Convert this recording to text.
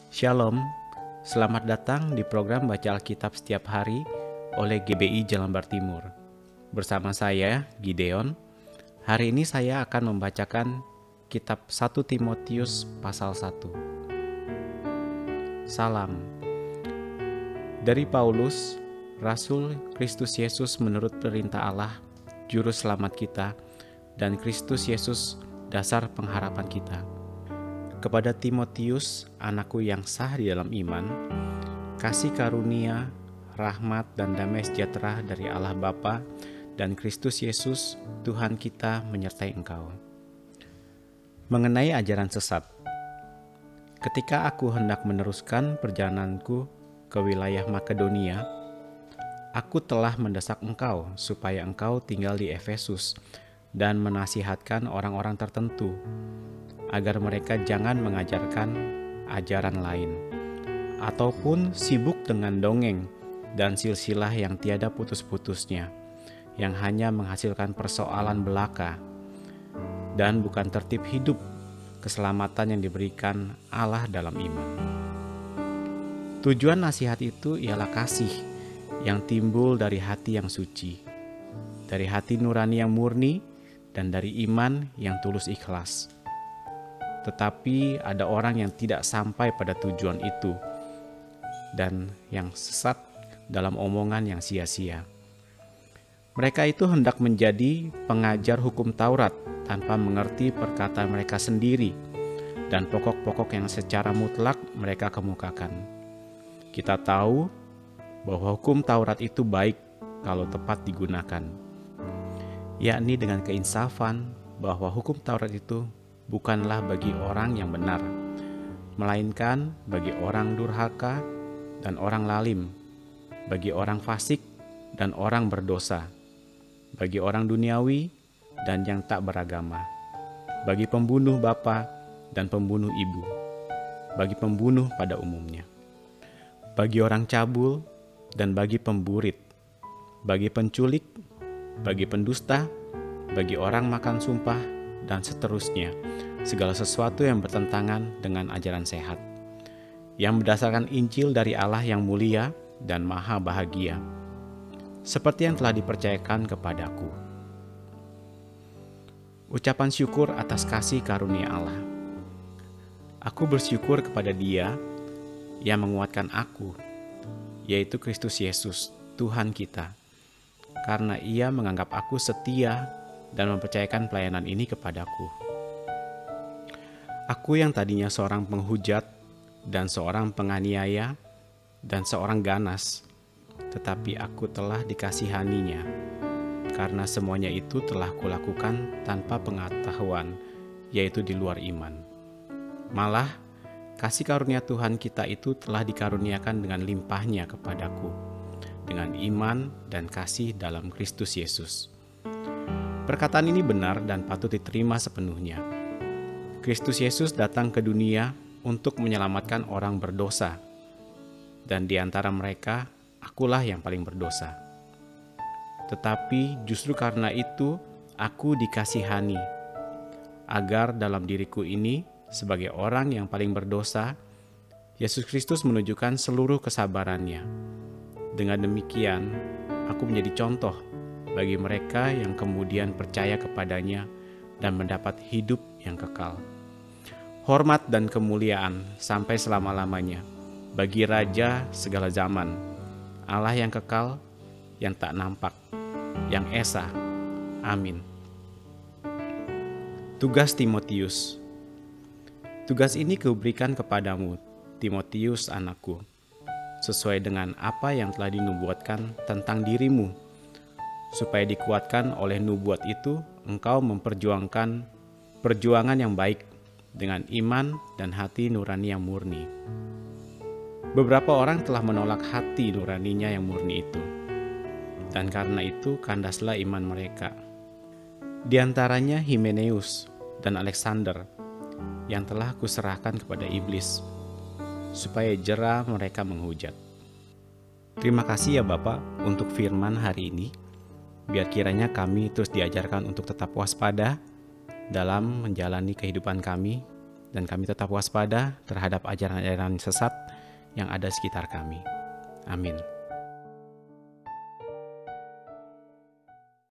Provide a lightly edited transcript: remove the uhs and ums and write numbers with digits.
Shalom, selamat datang di program Baca Alkitab setiap hari oleh GBI Jelambar Timur. Bersama saya, Gideon. Hari ini saya akan membacakan kitab 1 Timotius pasal 1. Salam. Dari Paulus, Rasul Kristus Yesus menurut perintah Allah, Juru Selamat kita, dan Kristus Yesus dasar pengharapan kita. Kepada Timotius, anakku yang sah di dalam iman, kasih karunia, rahmat dan damai sejahtera dari Allah Bapa dan Kristus Yesus, Tuhan kita menyertai engkau. Mengenai ajaran sesat, ketika aku hendak meneruskan perjalananku ke wilayah Makedonia, aku telah mendesak engkau supaya engkau tinggal di Efesus dan menasihatkan orang-orang tertentu, agar mereka jangan mengajarkan ajaran lain, ataupun sibuk dengan dongeng dan silsilah yang tiada putus-putusnya, yang hanya menghasilkan persoalan belaka, dan bukan tertib hidup keselamatan yang diberikan Allah dalam iman. Tujuan nasihat itu ialah kasih yang timbul dari hati yang suci, dari hati nurani yang murni, dan dari iman yang tulus ikhlas. Tetapi ada orang yang tidak sampai pada tujuan itu dan yang sesat dalam omongan yang sia-sia. Mereka itu hendak menjadi pengajar hukum Taurat tanpa mengerti perkataan mereka sendiri dan pokok-pokok yang secara mutlak mereka kemukakan. Kita tahu bahwa hukum Taurat itu baik kalau tepat digunakan, yakni dengan keinsafan bahwa hukum Taurat itu bukanlah bagi orang yang benar, melainkan bagi orang durhaka dan orang lalim, bagi orang fasik dan orang berdosa, bagi orang duniawi dan yang tak beragama, bagi pembunuh bapa dan pembunuh ibu, bagi pembunuh pada umumnya, bagi orang cabul dan bagi pemburit, bagi penculik, bagi pendusta, bagi orang makan sumpah, dan seterusnya, segala sesuatu yang bertentangan dengan ajaran sehat, yang berdasarkan Injil dari Allah yang mulia dan maha bahagia, seperti yang telah dipercayakan kepadaku. Ucapan syukur atas kasih karunia Allah. Aku bersyukur kepada Dia yang menguatkan aku, yaitu Kristus Yesus, Tuhan kita, karena Ia menganggap aku setia dan mempercayakan pelayanan ini kepadaku. Aku yang tadinya seorang penghujat dan seorang penganiaya dan seorang ganas, tetapi aku telah dikasihaninya, karena semuanya itu telah kulakukan tanpa pengetahuan, yaitu di luar iman. Malah, kasih karunia Tuhan kita itu telah dikaruniakan dengan limpahnya kepadaku, dengan iman dan kasih dalam Kristus Yesus. Perkataan ini benar dan patut diterima sepenuhnya. Kristus Yesus datang ke dunia untuk menyelamatkan orang berdosa, dan di antara mereka, akulah yang paling berdosa. Tetapi justru karena itu, aku dikasihani, agar dalam diriku ini, sebagai orang yang paling berdosa, Yesus Kristus menunjukkan seluruh kesabarannya. Dengan demikian, aku menjadi contoh bagi mereka yang kemudian percaya kepadanya dan mendapat hidup yang kekal. Hormat dan kemuliaan sampai selama-lamanya bagi Raja segala zaman, Allah yang kekal, yang tak nampak, yang esa. Amin. Tugas Timotius. Tugas ini kuberikan kepadamu, Timotius anakku, sesuai dengan apa yang telah dinubuatkan tentang dirimu, supaya dikuatkan oleh nubuat itu, engkau memperjuangkan perjuangan yang baik dengan iman dan hati nurani yang murni. Beberapa orang telah menolak hati nuraninya yang murni itu, dan karena itu kandaslah iman mereka. Di antaranya Himeneus dan Alexander, yang telah kuserahkan kepada iblis, supaya jera mereka menghujat. Terima kasih ya Bapak untuk firman hari ini. Biar kiranya kami terus diajarkan untuk tetap waspada dalam menjalani kehidupan kami dan kami tetap waspada terhadap ajaran-ajaran sesat yang ada sekitar kami. Amin.